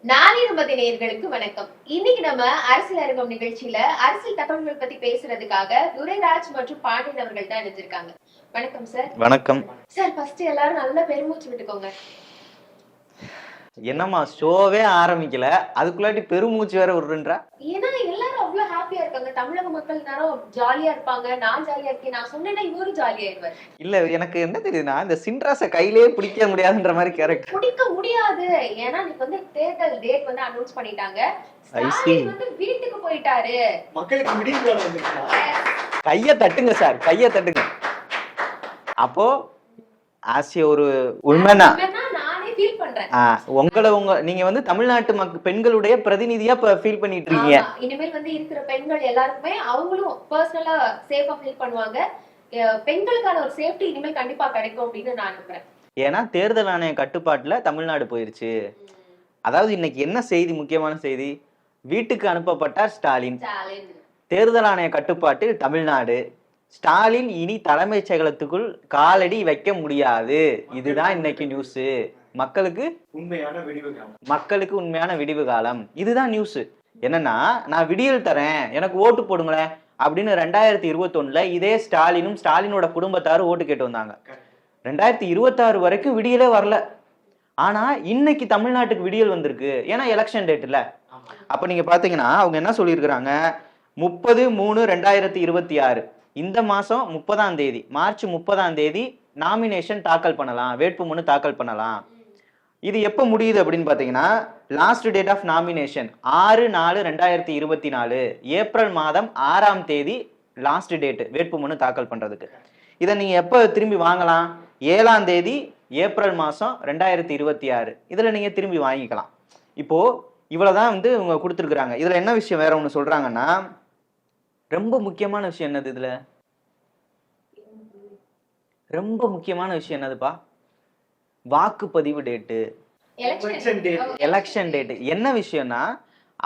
நாளை நமது நேயர்களுக்கு வணக்கம். இன்னைக்கு நம்ம அரசியல் அரங்கம் நிகழ்ச்சியில அரசியல் தகவல்கள் பத்தி பேசுறதுக்காக துரைராஜ் மற்றும் பாண்டியன் அவர்கள் தான் இணைஞ்சிருக்காங்க. வணக்கம் சார். வணக்கம் சார். ஃபர்ஸ்ட் எல்லாரும் நல்லா பெருமூச்சு விட்டுக்கோங்க. என்னம்மா ஷோவே ஆரம்பிக்கல, அதுக்குள்ளாட்டி பெருமூச்சு வேற விடுறா? ஏன்னா எல்லாரும் அவ்வளவு ஹாப்பியா இருக்காங்க. தமிழக மக்கள் நேரம் ஜாலியா இருப்பாங்க. நான் ஜாலியா இருக்கேன். நான் சொன்னேன்னா இவரும் ஜாலியா இருப்பாரு. இல்ல, எனக்கு என்ன தெரியுதுன்னா, இந்த சின்ராச கையிலேயே பிடிக்க முடியாதுன்ற மாதிரி கேரக்டர். பிடிக்க முடியாது. ஏன்னா நீங்க வந்து தேர்தல் டேட் வந்து அனௌன்ஸ் பண்ணிட்டாங்க. வந்து வீட்டுக்கு போயிட்டாரு. மக்களுக்கு விடிவு கைய தட்டுங்க சார், கைய தட்டுங்க. அப்போ ஆசிய ஒரு உண்மைனா நீங்க வந்து தமிழ்நாட்டு பெண்களுடைய பிரதிநிதியா ஃபீல் பண்ணிட்டு இருக்கீங்க. இனிமேல் வந்து இருக்கிற பெண்கள் எல்லாருக்குமே அவங்களும் பர்சனலா சேஃபா ஃபீல் பண்ணுவாங்க. பெண்களுக்கான ஒரு சேஃப்டி இனிமேல் கண்டிப்பா கிடைக்கும் அப்படின்னு நான் நம்புறேன். ஏன்னா தேர்தல் ஆணைய கட்டுப்பாட்டுல தமிழ்நாடு போயிருச்சு. அதாவது இன்னைக்கு என்ன செய்தி, முக்கியமான செய்தி, வீட்டுக்கு அனுப்பப்பட்டார் ஸ்டாலின். தேர்தல் ஆணைய கட்டுப்பாட்டில் தமிழ்நாடு. ஸ்டாலின் இனி தலைமைச் செயலகத்துக்குள் காலடி வைக்க முடியாது. இதுதான் இன்னைக்கு நியூஸ். மக்களுக்கு உண்மையான விடிவு காலம். இதுதான் நியூஸ். என்னன்னா, நான் விடியல் தரேன், எனக்கு ஓட்டு போடுங்களேன் அப்படின்னு 2021 இதே ஸ்டாலினும் ஸ்டாலினோட குடும்பத்தாரும் ஓட்டு கேட்டு வந்தாங்க. 2026 வரைக்கும் விடியலே வரல. ஆனா இன்னைக்கு தமிழ்நாட்டுக்கு விடியல் வந்திருக்கு. ஏன்னா எலெக்ஷன் டேட் இல்ல. அப்ப நீங்க பாத்தீங்கன்னா அவங்க என்ன சொல்லியிருக்கிறாங்க, 30/3/2026 இந்த மாசம் 30ஆம் தேதி, மார்ச் 30ஆம் தேதி நாமினேஷன் தாக்கல் பண்ணலாம், வேட்புமனு தாக்கல் பண்ணலாம். இது எப்போ முடியுது அப்படின்னு பார்த்தீங்கன்னா, last date of nomination 6/4/2024, April மாதம் 6ஆம் தேதி லாஸ்ட் டேட் வேட்புமனு தாக்கல் பண்ணுறதுக்கு. இதை நீங்கள் எப்போ திரும்பி வாங்கலாம்? 7ஆம் தேதி ஏப்ரல் மாதம் 2026 இதில் நீங்கள் திரும்பி வாங்கிக்கலாம். இப்போது இவ்வளோதான் வந்து இவங்க கொடுத்துருக்குறாங்க. இதில் என்ன விஷயம் வேற ஒன்று சொல்கிறாங்கன்னா, ரொம்ப முக்கியமான விஷயம் என்னது, இதில் ரொம்ப முக்கியமான விஷயம் என்னதுப்பா? வாக்குப்பதிவு டேட்டு, எலெக்ஷன் டேட்டு. என்ன விஷயம்னா,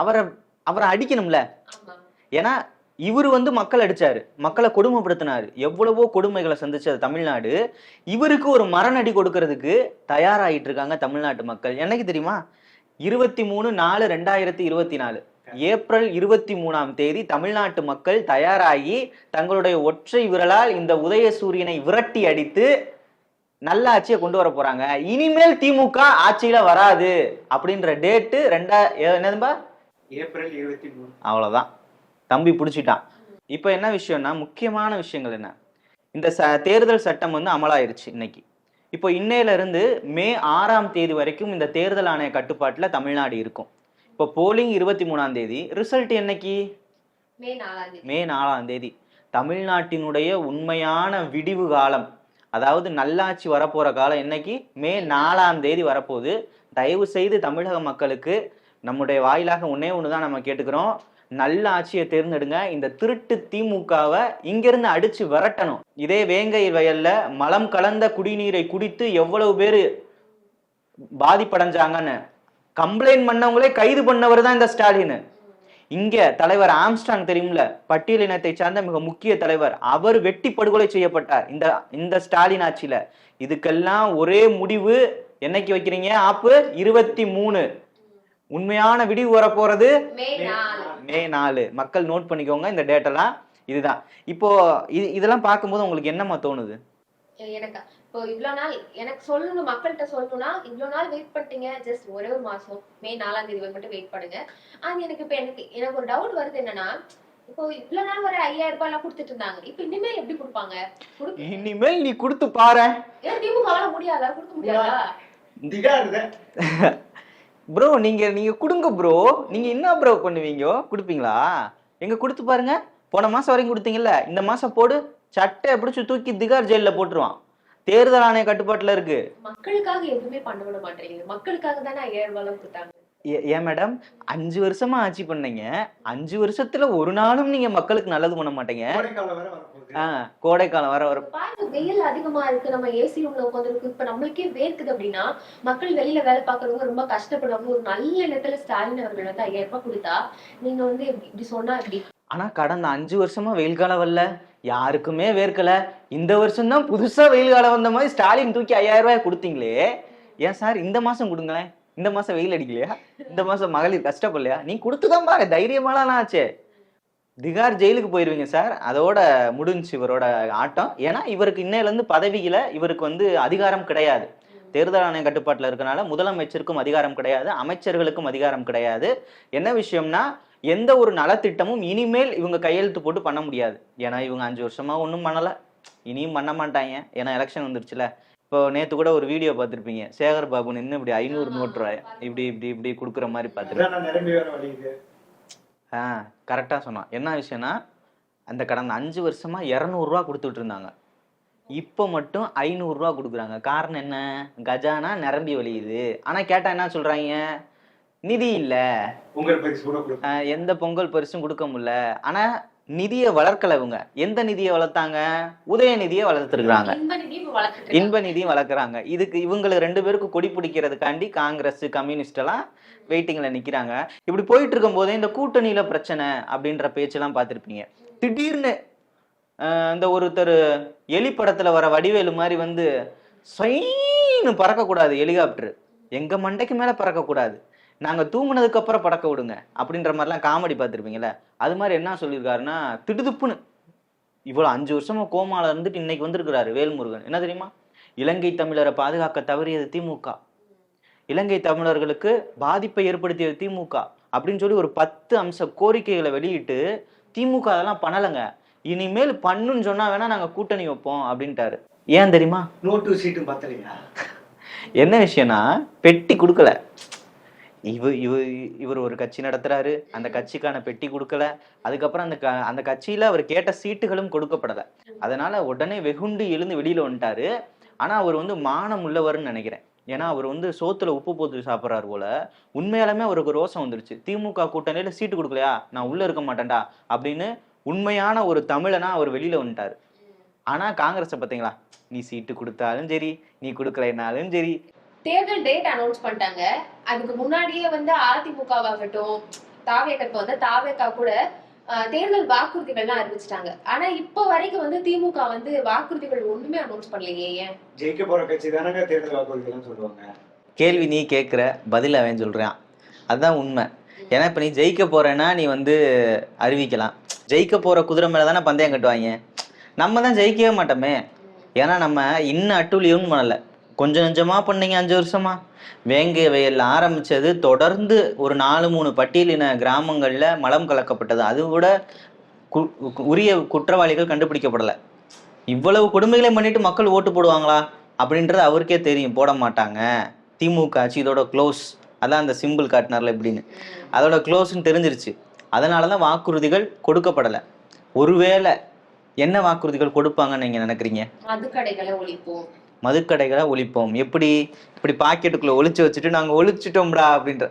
அவரை அடிக்கணும்ல. ஏன்னா இவரு வந்து மக்கள் அடிச்சாரு, மக்களை கொடுமைப்படுத்தினாரு, எவ்வளவோ கொடுமைகளை சந்திச்சது தமிழ்நாடு. இவருக்கு ஒரு மரணடி கொடுக்கறதுக்கு தயாராகிட்டு இருக்காங்க தமிழ்நாட்டு மக்கள். என்னைக்கு தெரியுமா? 23/4/2024 ஏப்ரல் 23ஆம் தேதி தமிழ்நாட்டு மக்கள் தயாராகி தங்களுடைய ஒற்றை விரலால் இந்த உதயசூரியனை விரட்டி அடித்து நல்ல ஆட்சியை கொண்டு வர போறாங்க. இனிமேல் திமுக ஆட்சியில வராது அப்படின்ற டேட்டு என்னதும்பா? ஏப்ரல் 23. அவ்வளவுதான், தம்பி பிடிச்சிட்டான். இப்ப என்ன விஷயம்னா, முக்கியமான விஷயங்கள் என்ன, இந்த தேர்தல் சட்டம் வந்து அமலாயிருச்சு இன்னைக்கு. இப்போ இன்னையில இருந்து மே 6ஆம் தேதி வரைக்கும் இந்த தேர்தல் ஆணைய கட்டுப்பாட்டுல தமிழ்நாடு இருக்கும். இப்போ போலிங் 23ஆம் தேதி, ரிசல்ட் என்னைக்கு? மே 4ஆம் தேதி. தமிழ்நாட்டினுடைய உண்மையான விடிவு காலம், அதாவது நல்லாட்சி வரப்போற காலம் என்னைக்கு? மே 4ஆம் தேதி வரப்போகுது. தயவு செய்து தமிழக மக்களுக்கு நம்முடைய வாயிலாக ஒன்னே ஒண்ணுதான் நம்ம கேட்டுக்கிறோம், நல்ல ஆட்சியை தேர்ந்தெடுங்க. இந்த திருட்டு திமுகவை இங்கிருந்து அடிச்சு விரட்டணும். இதே வேங்கை வயல்ல மலம் கலந்த குடிநீரை குடித்து எவ்வளவு பேரு பாதிப்படைஞ்சாங்கன்னு கம்ப்ளைண்ட் பண்ணவங்களே கைது பண்ணவர் தான் இந்த ஸ்டாலின். இங்க தலைவர் ஆம்ஸ்டாங் தெரியும்ல, பட்டியல் இனத்தை சார்ந்த மிக முக்கிய தலைவர், அவர் வெட்டி படுகொலை செய்யப்பட்டார் இந்த ஸ்டாலின் ஆட்சியில. இதுக்கெல்லாம் ஒரே முடிவு என்னைக்கு வைக்கிறீங்க? ஆப்பு 23. உண்மையான விடிவு வரப்போறது மே 4. மக்கள் நோட் பண்ணிக்கோங்க இந்த டேட்டெல்லாம். இதுதான் இப்போ இதெல்லாம் பார்க்கும்போது உங்களுக்கு என்னமா தோணுது? எனக்கு இப்போ இவ்வளவு நாள் எனக்கு சொல்லணும், மக்கள்கிட்ட சொல்லணும்னா, இவ்வளவு நாள் வெயிட் பண்ணிட்டீங்க, ஜஸ்ட் ஒரே ஒரு மாசம் மே 4ஆம் தேதி மட்டும் வெயிட் பண்ணுங்க. ஆனா எனக்கு இப்ப எனக்கு ஒரு டவுட் வருது. என்னன்னா, இப்போ இவ்வளவு நாள் வரை 5000 ரூபாய் எல்லாம் கொடுத்துட்டு இருந்தாங்க. இப்ப இனிமேல் எப்படி கொடுப்பாங்க? இனிமேல் நீ கொடுத்து பாரு. திமுக முடியாதா? கொடுக்க முடியாதா? ப்ரோ நீங்க கொடுங்க ப்ரோ. நீங்க என்ன ப்ரோ பண்ணுவீங்க? கொடுப்பீங்களா? எங்க கொடுத்து பாருங்க. போன மாசம் வரைக்கும் கொடுத்தீங்கல்ல, இந்த மாசம் போடு, சட்டை பிடிச்சு தூக்கி திகார் ஜெயில போட்டுருவான். தேர்தல் ஆணைய கட்டுப்பாட்டுல இருக்கு. மக்களுக்காக எதுவுமே பண்ண விட மாட்டேங்குது. மக்களுக்காக தானே 5000 ரூபாய் கொடுத்தாங்க. ஏன் மேடம், 5 வருஷமா ஆட்சி பண்ணீங்க, 5 வருஷத்துல ஒரு நாளும் நீங்க மக்களுக்கு நல்லது பண்ண மாட்டீங்க. கோடை காலம் வர வெயில் அதிகமா இருக்கு, நம்ம ஏசி ரூம்ல உட்காந்துருக்கு, இப்ப நம்மளுக்கே வேர்க்குது அப்படின்னா மக்கள் வெளியில வேலை பாக்குறவங்க ரொம்ப கஷ்டப்படுவாங்க. ஒரு நல்ல இடத்துல ஸ்டாலின் அவர்கள் வந்து 5000 ரூபாய் கொடுத்தா நீங்க வந்து இப்படி சொன்னா எப்படி? ஆனா கடந்த 5 வருஷமா வெயில் காலம் வரல, யாருக்குமே வேர்க்கல. இந்த வருஷம் தான் புதுசா வெயில் காலம் வந்த மாதிரி ஸ்டாலின் தூக்கி 5000 ரூபாய் கொடுத்தீங்களே. ஏன் சார் இந்த மாசம் கொடுங்களேன்? இந்த மாசம் வெயில் அடிக்கலையா, இந்த மாசம் மகளிர் கஷ்டப்படலையா, நீ கொடுத்துதான் பாரு, தைரியமாலாம் ஆச்சே. திகார் ஜெயிலுக்கு போயிருவீங்க சார், அதோட முடிஞ்சு இவரோட ஆட்டம். ஏன்னா இவருக்கு இன்னையில இருந்து பதவியில இவருக்கு வந்து அதிகாரம் கிடையாது. தேர்தல் ஆணைய கட்டுப்பாட்டுல இருக்கனால முதலமைச்சருக்கும் அதிகாரம் கிடையாது, அமைச்சர்களுக்கும் அதிகாரம் கிடையாது. என்ன விஷயம்னா எந்த ஒரு நலத்திட்டமும் இனிமேல் இவங்க கையெழுத்து போட்டு பண்ண முடியாது. ஏன்னா இவங்க 5 வருஷமா ஒன்றும் பண்ணல, இனியும் பண்ண மாட்டாங்க. ஏன்னா எலெக்ஷன் வந்துருச்சுல. இப்போ நேத்து கூட ஒரு வீடியோ பார்த்துருப்பீங்க, சேகர் பாபு நின்று இப்படி 500 நோட்டு ரூபாய் இப்படி இப்படி இப்படி கொடுக்குற மாதிரி பார்த்துருப்பேன். நிரம்பி வர வழியுது. கரெக்டாக சொன்னான். என்ன விஷயம்னா அந்த கடந்த 5 வருஷமா 200 ரூபா கொடுத்துட்டு இருந்தாங்க, இப்போ மட்டும் 500 ரூபா கொடுக்குறாங்க. காரணம் என்ன? கஜானா நிரம்பி வழியுது. ஆனா கேட்டா என்ன சொல்றாங்க? நிதி இல்ல, பொங்கல் பரிசு கூட கொடுக்க. எந்த பொங்கல் பரிசும் கொடுக்க முடியல. ஆனா நிதியை வளர்க்கல. இவங்க எந்த நிதியை வளர்த்தாங்க? உதயநிதியை வளர்த்துருக்காங்க, இன்ப நிதியும் வளர்க்குறாங்க. இதுக்கு இவங்களை 2 பேருக்கு கொடி பிடிக்கிறதுக்காண்டி காங்கிரஸ் கம்யூனிஸ்ட் எல்லாம் வெயிட்டிங்ல நிக்கிறாங்க. இப்படி போயிட்டு இருக்கும் போதே இந்த கூட்டணியில பிரச்சனை அப்படின்ற பேச்செல்லாம் பார்த்திருப்பீங்க. திடீர்னு இந்த ஒருத்தர் எலி படத்துல வர வடிவேலு மாதிரி வந்து ஸ்வைன்னு பறக்கக்கூடாது ஹெலிகாப்டர், எங்க மண்டைக்கு மேல பறக்கக்கூடாது, நாங்க தூங்குனதுக்கு அப்புறம் பறக்க விடுங்க அப்படின்ற மாதிரிலாம் காமெடி பார்த்துருப்பீங்கல்ல. அது மாதிரி என்ன சொல்லியிருக்காருன்னா, திடுதுப்புன்னு இவ்வளவு 5 வருஷமா கோமால இருந்துட்டு இன்னைக்கு வந்திருக்கிறாரு வேல்முருகன். என்ன தெரியுமா? இலங்கை தமிழரை பாதுகாக்க தவறியது திமுக, இலங்கை தமிழர்களுக்கு பாதிப்பை ஏற்படுத்தியது திமுக அப்படின்னு சொல்லி ஒரு 10 அம்ச கோரிக்கைகளை வெளியிட்டு, திமுக அதெல்லாம் பண்ணலைங்க, இனிமேல் பண்ணுன்னு சொன்னா வேணா நாங்க கூட்டணி வைப்போம் அப்படின்ட்டாரு. ஏன் தெரியுமா? நோட்டு சீட்டும் பத்தலையா? என்ன விஷயம்னா பெட்டி கொடுக்கல. இவர் ஒரு கட்சி நடத்துறாரு, அந்த கட்சிக்கான பெட்டி கொடுக்கல. அதுக்கப்புறம் அந்த கட்சியில அவர் கேட்ட சீட்டுகளும் கொடுக்கப்படல. அதனால உடனே வெகுண்டு எழுந்து வெளியில வந்துட்டாரு. ஆனா அவர் வந்து மானம் உள்ளவர்னு நினைக்கிறேன். ஏன்னா அவர் வந்து சோத்துல உப்பு போட்டு சாப்பிட்றாரு போல. உண்மையாலுமே அவருக்கு ரோசம் வந்துருச்சு. திமுக கூட்டணியில சீட்டு கொடுக்கலையா, நான் உள்ள இருக்க மாட்டேன்டா அப்படின்னு உண்மையான ஒரு தமிழனா அவர் வெளியில வந்துட்டாரு. ஆனா காங்கிரஸை பார்த்தீங்களா, நீ சீட்டு கொடுத்தாலும் சரி, நீ கொடுக்கலைனாலும் சரி. தேர்தல் டேட் அனௌன்ஸ் பண்ணிட்டாங்க. அதுக்கு முன்னாடியே வந்து அதிமுகவாகட்டும், தாவேகாக்கு வந்து தாவேகா கூட தேர்தல் வாக்குறுதிகள்லாம் அறிவிச்சிட்டாங்க. ஆனா இப்ப வரைக்கும் வந்து திமுக வந்து வாக்குறுதிகள் ஒண்ணுமே அனௌன்ஸ் பண்ணலையே. ஏன்? ஜெயிக்க போற கட்சி தானங்க தேர்தல் வாக்குறுதிகள் சொல்லுவாங்க. கேள்வி நீ கேட்குற, பதில் அவன் சொல்றான். அதுதான் உண்மை. ஏன்னா இப்ப நீ ஜெயிக்க போறேன்னா நீ வந்து அறிவிக்கலாம். ஜெயிக்க போற குதிரை மேல தானே பந்தயம் கட்டுவாங்க. நம்ம தான் ஜெயிக்கவே மாட்டோமே. ஏன்னா நம்ம இன்னும் அட்டூழியம் பண்ணல, கொஞ்சம் கொஞ்சமா பண்ணீங்க 5 வருஷமா. வேங்கை வயல் ஆரம்பிச்சது தொடர்ந்து ஒரு 4-3 பட்டியலின கிராமங்கள்ல மலம் கலக்கப்பட்டது. அது கூட உரிய குற்றவாளிகள் கண்டுபிடிக்கப்படலை. இவ்வளவு கொடுமைகளை பண்ணிட்டு மக்கள் ஓட்டு போடுவாங்களா அப்படின்றது அவருக்கே தெரியும், போட மாட்டாங்க. திமுக ஆட்சி இதோட க்ளோஸ், அதான் அந்த சிம்பிள் காட்டினார்ல எப்படின்னு, அதோட க்ளோஸ்ன்னு தெரிஞ்சிருச்சு. அதனாலதான் வாக்குறுதிகள் கொடுக்கப்படலை. ஒருவேளை என்ன வாக்குறுதிகள் கொடுப்பாங்கன்னு நீங்க நினைக்கிறீங்க? மதுக்கடைகளை ஒழிப்போம். எப்படி? இப்படி பாக்கெட்டுக்குள்ள ஒளிச்சு வச்சுட்டு நாங்க ஒழிச்சிட்டோம்டா அப்படின்ற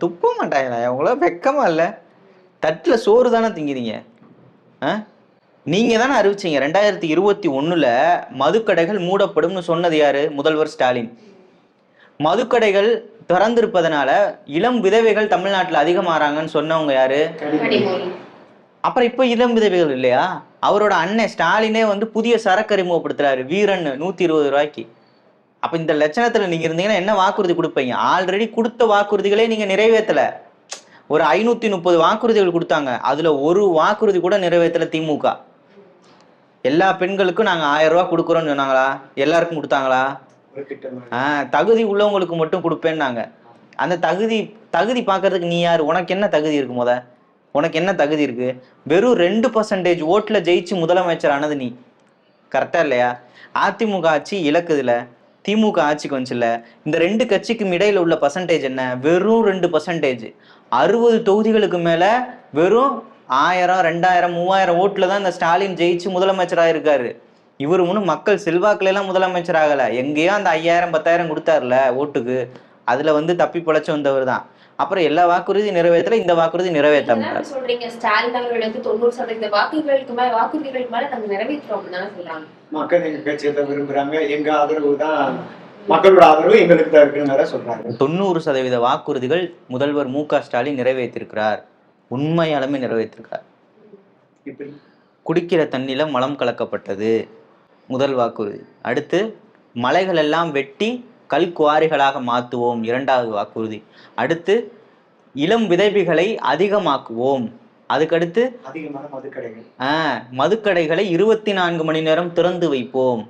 துப்ப மாட்டாங்களா? அவங்கள வெக்கமா இல்ல? தட்டுல சோறு தானே திங்கிறீங்க. நீங்க தானே அறிவிச்சீங்க 2021 மதுக்கடைகள் மூடப்படும்னு சொன்னது யாரு? முதல்வர் ஸ்டாலின். மதுக்கடைகள் திறந்திருப்பதனால இளம் விதவைகள் தமிழ்நாட்டுல அதிகமாறாங்கன்னு சொன்னவங்க யாரு? அப்புறம் இப்ப இளம் விதவைகள் இல்லையா? அவரோட அண்ணன் ஸ்டாலினே வந்து புதிய சரக்கு அறிமுகப்படுத்துறாரு, வீரன் 120 ரூபாய்க்கு. அப்ப இந்த லட்சணத்துல நீங்க இருந்தீங்கன்னா என்ன வாக்குறுதி கொடுப்பீங்க? ஆல்ரெடி கொடுத்த வாக்குறுதிகளே நீங்க நிறைவேற்றல. ஒரு 530 வாக்குறுதிகள் கொடுத்தாங்க, அதுல ஒரு வாக்குறுதி கூட நிறைவேற்றல திமுக. எல்லா பெண்களுக்கும் நாங்க 1000 ரூபாய் கொடுக்குறோம்னு சொன்னாங்களா? எல்லாருக்கும் கொடுத்தாங்களா? தகுதி உள்ளவங்களுக்கு மட்டும் கொடுப்பேன்னாங்க. அந்த தகுதி பாக்குறதுக்கு நீ யாரு? உனக்கு என்ன தகுதி இருக்கு? உனக்கு என்ன தகுதி இருக்கு? வெறும் 2% ஓட்டுல ஜெயிச்சு முதலமைச்சர் ஆனது நீ. கரெக்டா இல்லையா? அதிமுக ஆட்சி இலக்குதுல, திமுக ஆட்சிக்கு வந்துச்சுல. இந்த 2 கட்சிக்கும் இடையில உள்ள பர்சன்டேஜ் என்ன? வெறும் 2%. 60 தொகுதிகளுக்கு மேல வெறும் 1000, 2000, 3000 ஓட்டுல தான் இந்த ஸ்டாலின் ஜெயிச்சு முதலமைச்சராக இருக்காரு. இவரு முன்னும் மக்கள் செல்வாக்குல எல்லாம் முதலமைச்சர் ஆகல. எங்கேயோ அந்த 5000, 10,000 கொடுத்தாருல ஓட்டுக்கு, அதுல வந்து தப்பி பொழைச்சு வந்தவர் தான். அப்புறம் எல்லா வாக்குறுதி நிறைவேற்றல, இந்த வாக்குறுதி நிறைவேற்ற சொல்றீங்க. ஸ்டாலின் அவர்களுக்கு 90% வாக்குறுதிகளுக்கு மேல நாங்க நிறைவேற்றோம் சொல்றாங்க. மக்கள் எங்க கட்சியை தான் விரும்புறாங்க, எங்க ஆதரவு தான், மக்களோட ஆதரவு எங்களுக்கு தான் இருக்குன்னு சொல்றாங்க. 90% வாக்குறுதிகள் முதல்வர் மு.க. ஸ்டாலின் நிறைவேற்றிருக்கிறார். உண்மையாலுமே நிறைவேற்றிருக்கார். குடிக்கிற தண்ணியில மலம் கலக்கப்பட்டது முதல் வாக்குறுதி. அடுத்து மலைகள் எல்லாம் வெட்டி கல் குவாரிகளாக மாற்றுவோம், 2வது வாக்குறுதி. அடுத்து இளம் விதவைகளை அதிகமாக்குவோம். அதுக்கடுத்து அதிகமான மதுக்கடைகள், மதுக்கடைகளை 24 மணி நேரம் திறந்து வைப்போம்.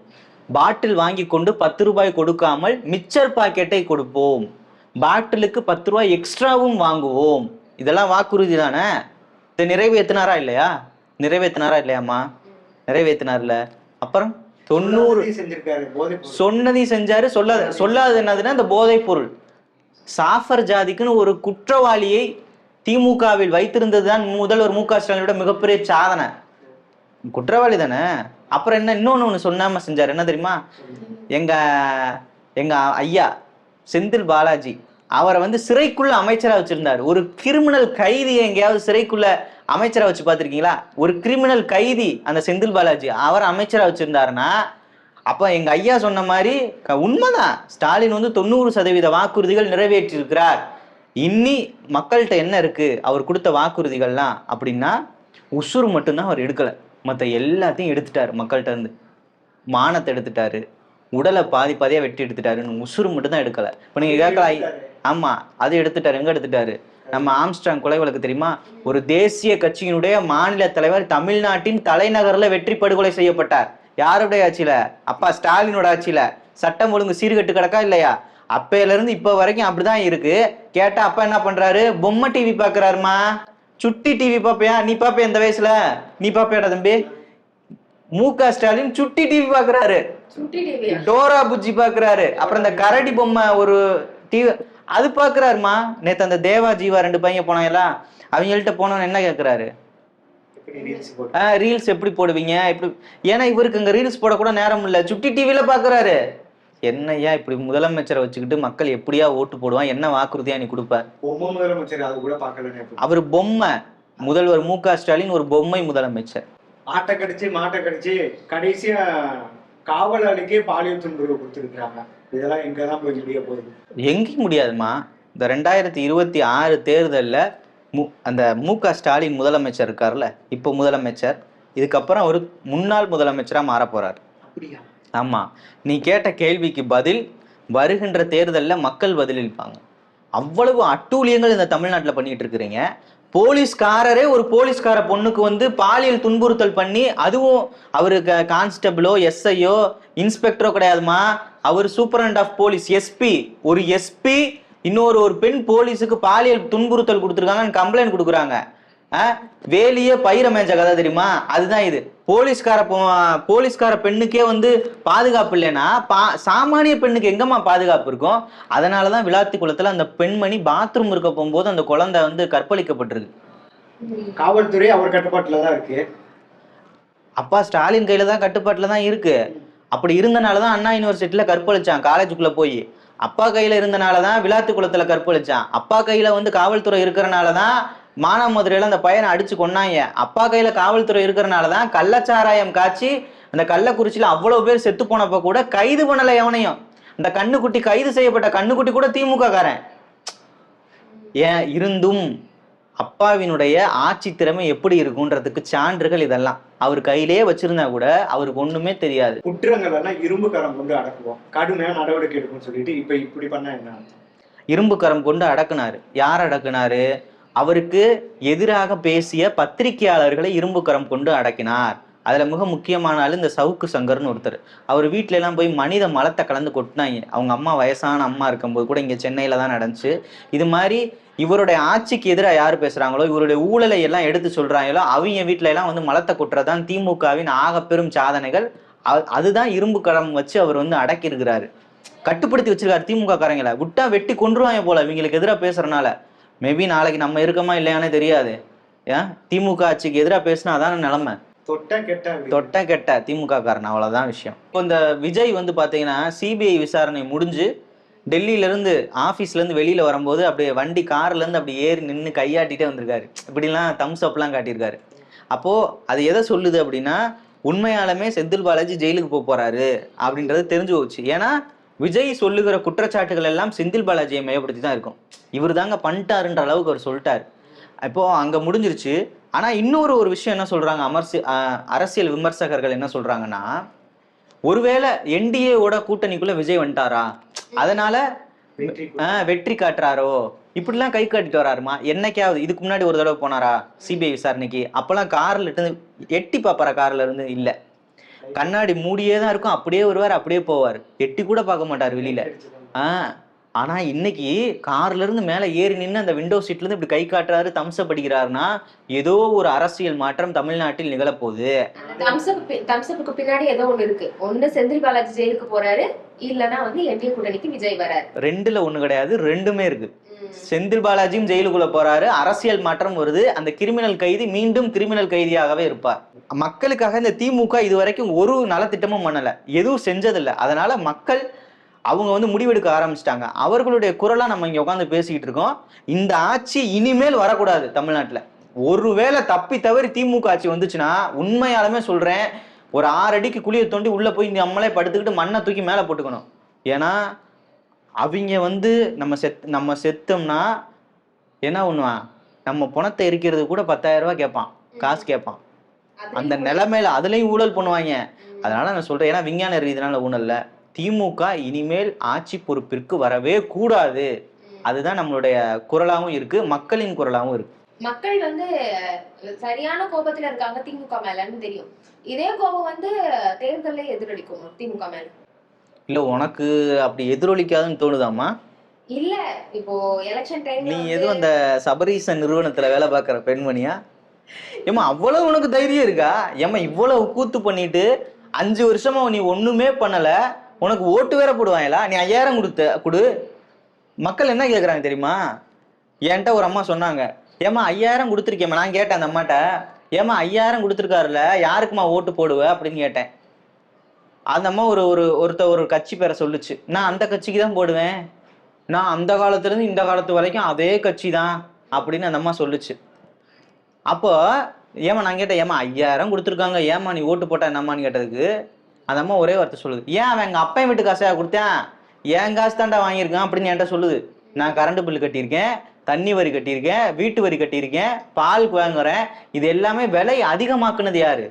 பாட்டில் வாங்கி கொண்டு 10 ரூபாய் கொடுக்காமல் மிச்சர் பாக்கெட்டை கொடுப்போம். பாட்டிலுக்கு 10 ரூபாய் எக்ஸ்ட்ராவும் வாங்குவோம். இதெல்லாம் வாக்குறுதி தானே? இதை நிறைவேற்றினாரா இல்லையா? நிறைவேற்றினாரா இல்லையாம்மா? நிறைவேற்றினார்ல. அப்புறம் 90 செஞ்சிருக்காரு. சொன்னதையும் செஞ்சாரு. சொல்லாது என்னதுன்னா இந்த போதைப் பொருள். சாஃபர் ஜாதிக்குன்னு ஒரு குற்றவாளியை திமுகவில் வைத்திருந்ததுதான் முதல்வர் மு க ஸ்டாலினோட மிகப்பெரிய சாதனை. குற்றவாளி தானே. அப்புறம் என்ன இன்னொன்னு சொன்னாம செஞ்சாரு, என்ன தெரியுமா? எங்க ஐயா செந்தில் பாலாஜி அவரை வந்து சிறைக்குள்ள அமைச்சரா வச்சிருந்தாரு. ஒரு கிரிமினல் கைதி எங்கேயாவது சிறைக்குள்ள அமைச்சரா வச்சு பார்த்திருக்கீங்களா? ஒரு கிரிமினல் கைதி அந்த செந்தில் பாலாஜி அவர் அமைச்சரா வச்சிருந்தாருன்னா அப்ப எங்க ஐயா சொன்ன மாதிரி உண்மைதான். ஸ்டாலின் வந்து 90% வாக்குறுதிகள் நிறைவேற்றி இருக்கிறார். இன்னி மக்கள்கிட்ட என்ன இருக்கு அவர் கொடுத்த வாக்குறுதிகள்லாம் அப்படின்னா, உசுறு மட்டும்தான் அவர் எடுக்கல, மற்ற எல்லாத்தையும் எடுத்துட்டாரு. மக்கள்கிட்ட இருந்து மானத்தை எடுத்துட்டாரு, உடலை பாதியா வெட்டி எடுத்துட்டாருன்னு. உசுறு மட்டும் தான் எடுக்கல. இப்ப நீங்க கேட்கலாம், ஆமா அது எடுத்துட்டாரு. எங்க எடுத்துட்டாரு? நம்ம ஆம்ஸ்ட்ராங் கொலை வழக்கு தெரியுமா? ஒரு தேசிய கட்சியினுடைய மாநில தலைவர் தமிழ்நாட்டின் தலைநகர்ல வெற்றி படுகொலை செய்யப்பட்டார். யாருடைய ஆட்சியில? அப்பா ஸ்டாலினோட ஆட்சியில. சட்டம் ஒழுங்கு சீர்கட்டு கிடக்கா இல்லையா? அப்பையில இருந்து இப்ப வரைக்கும் அப்படிதான் இருக்கு. கேட்டா அப்பா என்ன பண்றாரு? பொம்மை டிவி பாக்குறாருமா. சுட்டி டிவி பாப்பையா? நீ பாப்பையா இந்த வயசுல? நீ பாப்பையாடா தம்பி? மு க ஸ்டாலின் சுட்டி டிவி பாக்குறாரு, டோரா புஜ்ஜி பாக்குறாரு, அப்புறம் இந்த கரடி பொம்மை ஒரு டிவி அது பாக்குறாருமா. நேத்து அந்த தேவா ஜீவா 2 பையன் போனாங்களா, அவங்கள்ட்ட போனவன் என்ன கேக்குறாரு? ரீல்ஸ் எப்படி போடுவீங்க? எப்படி? ஏன்னா இவருக்கு அங்க ரீல்ஸ் போட கூட நேரம் இல்ல, சுட்டி டிவில பாக்குறாரு. என்னையா இப்படி முதலமைச்சரை வச்சுக்கிட்டு மக்கள் எப்படியா ஓட்டு போடுவான்? என்ன வாக்குறுதியா நீ கொடுப்ப? அவர் பொம்மை முதல்வர் மு க ஸ்டாலின் ஒரு பொம்மை முதலமைச்சர். ஆட்டை கடிச்சு கடைசியா காவலாளிக்கே பாலியல் துன்புறுவு கொடுத்துருக்காங்க. இதெல்லாம் எங்கதான் போய் முடிய போகுது? எங்கேயும் முடியாதுமா. இந்த 2026 தேர்தல்ல அந்த மு க ஸ்டாலின் முதலமைச்சர் இருக்காருல்ல, இப்போ முதலமைச்சர், இதுக்கப்புறம் ஒரு முன்னாள் முதலமைச்சரா மாற போறாரு. ஆமா, நீ கேட்ட கேள்விக்கு பதில் வருகின்ற தேர்தல்ல மக்கள் பதிலளிப்பாங்க. அவ்வளவு அட்டூழியங்கள் இந்த தமிழ்நாட்டுல பண்ணிட்டு இருக்கிறீங்க. போலீஸ்காரரே ஒரு போலீஸ்கார பொண்ணுக்கு வந்து பாலியல் துன்புறுத்தல் பண்ணி, அதுவும் அவருக்கு கான்ஸ்டபிளோ எஸ்ஐயோ இன்ஸ்பெக்டரோ கிடையாதுமா, அவர் சூப்பரண்ட் ஆஃப் போலீஸ் எஸ்பி. ஒரு எஸ்பி ஒரு பெண் போலீஸுக்கு பாலியல் துன்புறுத்தல் கொடுத்துருக்காங்கன்னு கம்ப்ளைண்ட் கொடுக்குறாங்க. வேலியே பயிர மேய்ச்ச கதை தெரியுமா? அதுதான் இது. போலீஸ்கார பெண்ணுக்கே வந்து பாதுகாப்பு இல்லைன்னா சாமானிய பெண்ணுக்கு எங்கம்மா பாதுகாப்பு இருக்கும்? அதனாலதான் விளாத்திக்குளத்துல அந்த பெண்மணி பாத்ரூம் இருக்க போகும்போது அந்த குழந்தை வந்து கற்பழிக்கப்பட்டிருக்கு. காவல்துறை அவர் கட்டுப்பாட்டுல தான் இருக்கு. அப்பா ஸ்டாலின் கையில தான் கட்டுப்பாட்டுல தான் இருக்கு. அப்படி இருந்தனாலதான் அண்ணா யூனிவர்சிட்டியில கற்பழிச்சான் காலேஜுக்குள்ள போய். அப்பா கையில இருந்தனாலதான் விளாத்திக்குளத்துல கற்பழிச்சான். அப்பா கையில வந்து காவல்துறை இருக்கிறனாலதான் மானாமதுரையில அந்த பையனை அடிச்சு கொன்னாங்க. அப்பா கையில காவல்துறை இருக்கிறனாலதான் கள்ளச்சாராயம் காய்ச்சி அந்த கள்ளக்குறிச்சியில அவ்வளவு பேர் செத்து போனப்ப கூட கைது பண்ணல எவனையும். இந்த கண்ணுக்குட்டி கைது செய்யப்பட்ட கண்ணுக்குட்டி கூட திமுக காரன். ஏன் இருந்தும் அப்பாவினுடைய ஆட்சி திறமை எப்படி இருக்குன்றதுக்கு சான்றுகள் இதெல்லாம். அவர் கையிலேயே வச்சிருந்தா கூட அவருக்கு ஒண்ணுமே தெரியாது. குற்றங்கள் எல்லாம் இரும்பு கரம் கொண்டு அடக்குவோம், கடுமையான நடவடிக்கை எடுக்கும்னு சொல்லிட்டு இப்ப இப்படி பண்ண என்ன? இரும்பு கரம் கொண்டு அடக்குனாரு. யார் அடக்குனாரு? அவருக்கு எதிராக பேசிய பத்திரிகையாளர்களை இரும்பு கரம் கொண்டு அடக்கினார். அதுல மிக முக்கியமான ஆளு இந்த சவுக்கு சங்கர்னு ஒருத்தர். அவர் வீட்டுல எல்லாம் போய் மனித மலத்தை கலந்து கொட்டினாங்க. அவங்க அம்மா வயசான அம்மா இருக்கும்போது கூட இங்க சென்னையில தான் நடந்துச்சு. இது மாதிரி இவருடைய ஆட்சிக்கு எதிராக யார் பேசுறாங்களோ, இவருடைய ஊழலை எல்லாம் எடுத்து சொல்றாங்களோ, அவங்க வீட்டுல எல்லாம் வந்து மலத்தை கொட்டுறதான் திமுகவின் ஆக பெரும் சாதனைகள். அதுதான் இரும்பு கரம் வச்சு அவர் வந்து அடக்கி இருக்கிறாரு, கட்டுப்படுத்தி வச்சிருக்காரு. திமுக காரங்களை விட்டா வெட்டி கொன்றுவாங்க போல இவங்களுக்கு எதிராக பேசுறதுனால. மேபி நாளைக்கு நம்ம இருக்கமா இல்லையானே தெரியாது. ஏன் திமுக ஆட்சிக்கு எதிராக பேசினா அதான நிலைமை. தொட்ட கெட்ட திமுக காரன், அவ்வளவுதான் விஷயம். இப்போ இந்த விஜய் வந்து பாத்தீங்கன்னா சிபிஐ விசாரணை முடிஞ்சு டெல்லியில இருந்து ஆபீஸ்ல இருந்து வெளியில வரும்போது அப்படியே வண்டி கார்ல இருந்து அப்படி ஏறி நின்று கையாட்டிட்டே வந்திருக்காரு. இப்படிலாம் தம்ஸ் அப் எல்லாம் காட்டியிருக்காரு. அப்போ அது எதை சொல்லுது அப்படின்னா, உண்மையாலுமே செந்தில் பாலாஜி ஜெயிலுக்கு போறாரு அப்படின்றது தெரிஞ்சு போச்சு. ஏன்னா விஜய் சொல்லுகிற குற்றச்சாட்டுகள் எல்லாம் செந்தில் பாலாஜியை மையப்படுத்தி தான் இருக்கும். இவர் தாங்க பண்ணிட்டாருன்ற அளவுக்கு அவர் சொல்லிட்டாரு. இப்போ அங்க முடிஞ்சிருச்சு. ஆனா இன்னொரு விஷயம் என்ன சொல்றாங்க அரசியல் விமர்சகர்கள் என்ன சொல்றாங்கன்னா, ஒருவேளை என்டிஏவோட கூட்டணிக்குள்ள விஜய் வந்துட்டாரா, அதனால வெற்றி வெற்றி காட்டுறாரோ இப்படிலாம் கை காட்டிட்டு வராருமா. என்னைக்காவது இதுக்கு முன்னாடி ஒரு தடவை போனாரா சிபிஐ விசாரணைக்கு? அப்பெல்லாம் கார்ல இருந்து எட்டி பாப்பாரா? கார்ல இருந்து இல்ல, கண்ணாடி மூடியே தான் இருக்கும், அப்படியே வருவார் அப்படியே போவார், எட்டி கூட பார்க்க மாட்டார் வெளியில. ஆனா இன்னைக்கு கார்ல இருந்து மேல ஏறி நின்று அந்த விண்டோ சீட்ல இருந்து இப்படி கை காட்டுறாரு, தம்ஸ்அப் அடிக்கிறாருன்னா ஏதோ ஒரு அரசியல் மாற்றம் தமிழ்நாட்டில் நிகழப்போகுது. தம்ஸ்அப்புக்கு பின்னாடி ஏதோ ஒண்ணு இருக்கு. ஒண்ணு செந்தில் பாலாஜி ஜெயிலுக்கு போறாரு, இல்லன்னா வந்து என்டிஏ கூட்டணிக்கு விஜய் வராரு. ரெண்டுல ஒண்ணு கிடையாது, ரெண்டுமே இருக்கு. செந்தில் பாலாஜியும் ஜெயிலுக்குள்ள போறாரு, அரசியல் மாற்றம் வருது, அந்த கிரிமினல் கைதி மீண்டும் கிரிமினல் கைதியாகவே இருப்பார். மக்களுக்காக இந்த திமுக இதுவரைக்கும் ஒரு நலத்திட்டமும் பண்ணல, எதுவும் செஞ்சதில்லை. அதனால மக்கள் அவங்க வந்து முடிவெடுக்க ஆரம்பிச்சிட்டாங்க. அவர்களுடைய குரலா நம்ம இங்க உட்காந்து பேசிக்கிட்டு இருக்கோம். இந்த ஆட்சி இனிமேல் வரக்கூடாது தமிழ்நாட்டுல. ஒருவேளை தப்பி தவறி திமுக ஆட்சி வந்துச்சுன்னா உண்மையாலுமே சொல்றேன், ஒரு 6 அடிக்கு குழியை தோண்டி உள்ள போய் நம்மளே படுத்துக்கிட்டு மண்ணை தூக்கி மேல போட்டுக்கணும். ஏன்னா அவங்க வந்து நம்ம செத்தோம்னா என்ன பண்ணுவான், நம்ம பணத்தை எரிக்கிறது கூட 10,000 ரூபாய் கேட்பான், காசு கேட்பான். அந்த நிலைமையில அதுலயும் ஊழல் பண்ணுவாங்க. அதனால நான் சொல்றேன், ஏன்னா விஞ்ஞான ரீதினால ஊழல்ல. திமுக இனிமேல் ஆட்சி பொறுப்பிற்கு வரவே கூடாது. அதுதான் நம்மளுடைய குரலாவும் இருக்கு, மக்களின் குரலாவும் இருக்கு. மக்கள் வந்து சரியான கோபத்துல இருக்காங்க திமுக மேலன்னு தெரியும். இதே கோபம் வந்து தேர்தல்ல எதிரொலிக்கும் திமுக மேல. இல்ல உனக்கு அப்படி எதிரொலிக்காதுன்னு தோணுதாமா? இல்ல இப்போ எலெக்ஷன் டைம் நீ எதுவும் அந்த சபரீசன் நிறுவனத்துல வேலை பார்க்கற பெண்மணியா? ஏமா அவ்வளவு உனக்கு தைரியம் இருக்கா? ஏமா இவ்வளவு கூத்து பண்ணிட்டு 5 வருஷமா நீ ஒண்ணுமே பண்ணல, உனக்கு ஓட்டு வேற போடுவாங்களா? நீ 5000 கொடு. மக்கள் என்ன கேட்குறாங்க தெரியுமா? என்கிட்ட ஒரு அம்மா சொன்னாங்க, ஏமா 5000 கொடுத்துருக்கேம்மா. நான் கேட்டேன் அந்த அம்மாட்ட, ஏமா 5000 கொடுத்துருக்காருல, யாருக்குமா ஓட்டு போடுவ அப்படின்னு கேட்டேன். அந்த அம்மா ஒரு கட்சி பேரை சொல்லுச்சு. நான் அந்த கட்சிக்கு தான் போடுவேன், நான் அந்த காலத்துல இருந்து இந்த காலத்து வரைக்கும் அதே கட்சி தான் அப்படின்னு அந்த அம்மா சொல்லுச்சு. அப்போ ஏமா நான் கேட்டேன், ஏமா 5000 கொடுத்துருக்காங்க, ஏமா நீ ஓட்டு போட்டா என்னம்மான்னு கேட்டதுக்கு அந்த அம்மா ஒரே வார்த்தை சொல்லுது, ஏன் அவன் எங்க அப்பன் வீட்டு காசையா கொடுத்தேன், என் காசு தாண்டா வாங்கியிருக்கான் அப்படின்னு என்கிட்ட சொல்லுது. நான் கரண்ட் பில் கட்டியிருக்கேன், தண்ணி வரி கட்டியிருக்கேன், வீட்டு வரி கட்டியிருக்கேன், பால் வாங்குறேன். இது எல்லாமே விலை அதிகமாக்குனது யாரு?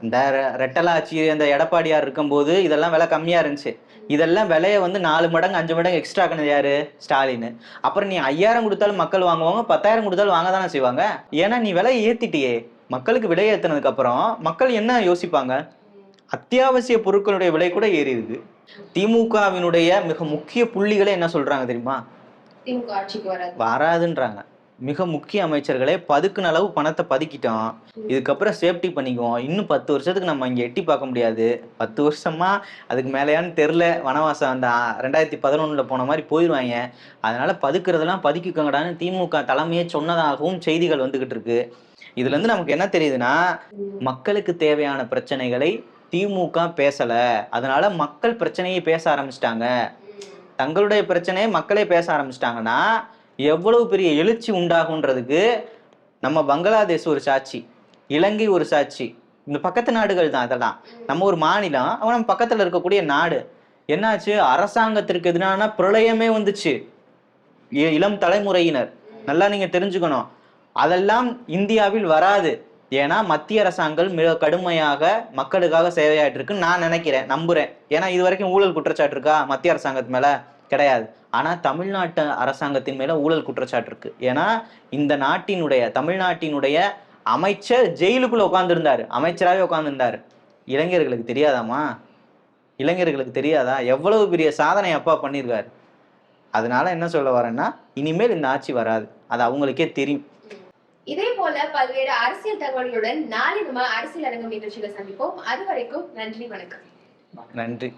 இந்த ரெட்டலாட்சி அந்த எடப்பாடியார் இருக்கும்போது இதெல்லாம் விலை கம்மியா இருந்துச்சு. இதெல்லாம் விலையை வந்து 4 மடங்கு 5 மடங்கு எக்ஸ்ட்ரா ஆக்குனது யாரு? ஸ்டாலின். அப்புறம் நீ 5000 கொடுத்தாலும் மக்கள் வாங்குவாங்க, 10,000 கொடுத்தாலும் வாங்க தானே செய்வாங்க. ஏன்னா நீ விலையை ஏத்திட்டியே. மக்களுக்கு விலை ஏத்தினதுக்கு அப்புறம் மக்கள் என்ன யோசிப்பாங்க? அத்தியாவசிய பொருட்களுடைய விலை கூட ஏறி இருக்கு. திமுகவினுடைய மிக முக்கிய புள்ளிகளே என்ன சொல்றாங்க தெரியுமா? திமுக ஆட்சிக்கு வராதுன்றாங்க. மிக முக்கிய அமைச்சர்களே பதுக்குன அளவு பணத்தை பதுக்கிட்டோம், இதுக்கப்புறம் சேஃப்டி பண்ணிக்குவோம், இன்னும் 10 வருஷத்துக்கு நம்ம இங்க எட்டி பார்க்க முடியாது, 10 வருஷமா அதுக்கு மேலேயான்னு தெரில, வனவாசம் அந்த 2011 போன மாதிரி போயிடுவாங்க, அதனால பதுக்குறதெல்லாம் பதுக்கிக்கோங்கடான்னு திமுக தலைமையே சொன்னதாகவும் செய்திகள் வந்துகிட்டு இருக்கு. இதுல இருந்து நமக்கு என்ன தெரியுதுன்னா, மக்களுக்கு தேவையான பிரச்சனைகளை திமுக பேசல, அதனால மக்கள் பிரச்சனையை பேச ஆரம்பிச்சிட்டாங்க. தங்களுடைய பிரச்சனையை மக்களே பேச ஆரம்பிச்சிட்டாங்கன்னா எவ்வளவு பெரிய எழுச்சி உண்டாகுன்றதுக்கு நம்ம பங்களாதேஷ் ஒரு சாட்சி, இலங்கை ஒரு சாட்சி, இந்த பக்கத்து நாடுகள் தான். அதெல்லாம் நம்ம ஒரு மாநிலம், அவன் நம்ம பக்கத்துல இருக்கக்கூடிய நாடு. என்னாச்சு? அரசாங்கத்திற்கு எதிரான பிரளயமே வந்துச்சு. இளம் தலைமுறையினர் நல்லா நீங்க தெரிஞ்சுக்கணும், அதெல்லாம் இந்தியாவில் வராது. ஏன்னா மத்திய அரசாங்கம் மிக கடுமையாக மக்களுக்காக சேவையாயிட்டு இருக்குன்னு நான் நினைக்கிறேன், நம்புறேன். ஏன்னா இது வரைக்கும் ஊழல் குற்றச்சாட்டு இருக்கா மத்திய அரசாங்கத்து மேல? கிடையாது. ஆனா தமிழ்நாட்டு அரசாங்கத்தின் மேல ஊழல் குற்றச்சாட்டு இருக்கு. ஏன்னா இந்த தமிழ்நாட்டினுடைய அமைச்சர் ஜெயிலுக்குள்ள உட்கார்ந்துருந்தாரு, அமைச்சராகவே உட்கார்ந்துருந்தாரு. இளைஞர்களுக்கு தெரியாதாமா? இளைஞர்களுக்கு தெரியாதா எவ்வளவு பெரிய சாதனை அப்பா பண்ணியிருக்காரு? அதனால என்ன சொல்ல வரேன்னா, இனிமேல் இந்த ஆட்சி வராது, அது அவங்களுக்கே தெரியும். இதே போல பல்வேறு அரசியல் தகவல்களுடன் நாளை நம்ம அரசியல் அரங்கம் நிகழ்ச்சியில சந்திப்போம். அது வரைக்கும் நன்றி, வணக்கம். நன்றி.